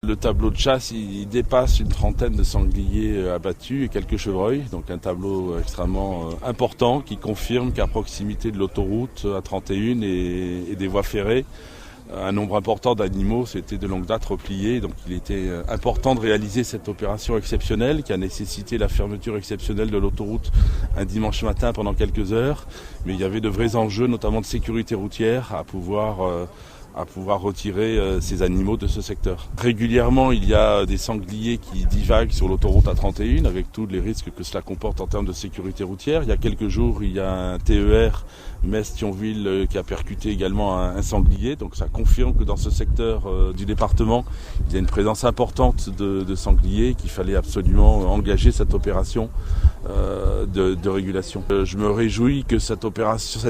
Le tableau de chasse, il dépasse une trentaine de sangliers abattus et quelques chevreuils. Donc un tableau extrêmement important qui confirme qu'à proximité de l'autoroute A31 et des voies ferrées, un nombre important d'animaux s'était de longue date replié. Donc il était important de réaliser cette opération exceptionnelle qui a nécessité la fermeture exceptionnelle de l'autoroute un dimanche matin pendant quelques heures. Mais il y avait de vrais enjeux, notamment de sécurité routière, à pouvoir retirer ces animaux de ce secteur. Régulièrement, il y a des sangliers qui divaguent sur l'autoroute A31 avec tous les risques que cela comporte en termes de sécurité routière. Il y a quelques jours, il y a un TER Metz-Thionville qui a percuté également un sanglier. Donc ça confirme que dans ce secteur du département, il y a une présence importante de sangliers, qu'il fallait absolument engager cette opération de régulation. Je me réjouis que cette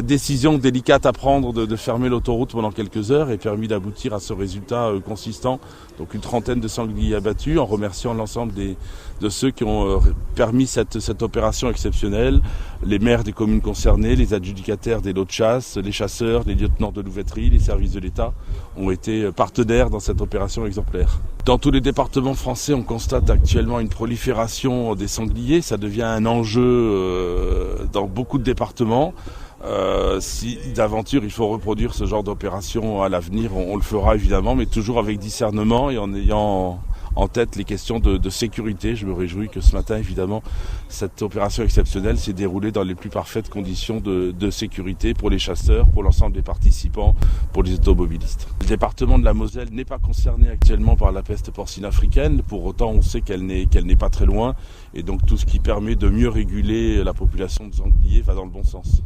décision délicate à prendre de fermer l'autoroute pendant quelques heures ait permis d'aboutir à ce résultat consistant. Donc une trentaine de sangliers abattus, en remerciant l'ensemble de ceux qui ont permis cette opération exceptionnelle, les maires des communes concernées, les adjudicataires des lots de chasse, les chasseurs, les lieutenants de louveterie, les services de l'État ont été partenaires dans cette opération exemplaire. Dans tous les départements français, on constate actuellement une prolifération des sangliers. Ça devient un enjeu dans beaucoup de départements. Si d'aventure il faut reproduire ce genre d'opération à l'avenir, on le fera évidemment, mais toujours avec discernement et en ayant en tête les questions de sécurité. Je me réjouis que ce matin, évidemment, cette opération exceptionnelle s'est déroulée dans les plus parfaites conditions de sécurité pour les chasseurs, pour l'ensemble des participants, pour les automobilistes. Le département de la Moselle n'est pas concerné actuellement par la peste porcine africaine. Pour autant, on sait qu'elle n'est pas très loin. Et donc tout ce qui permet de mieux réguler la population de sangliers va dans le bon sens.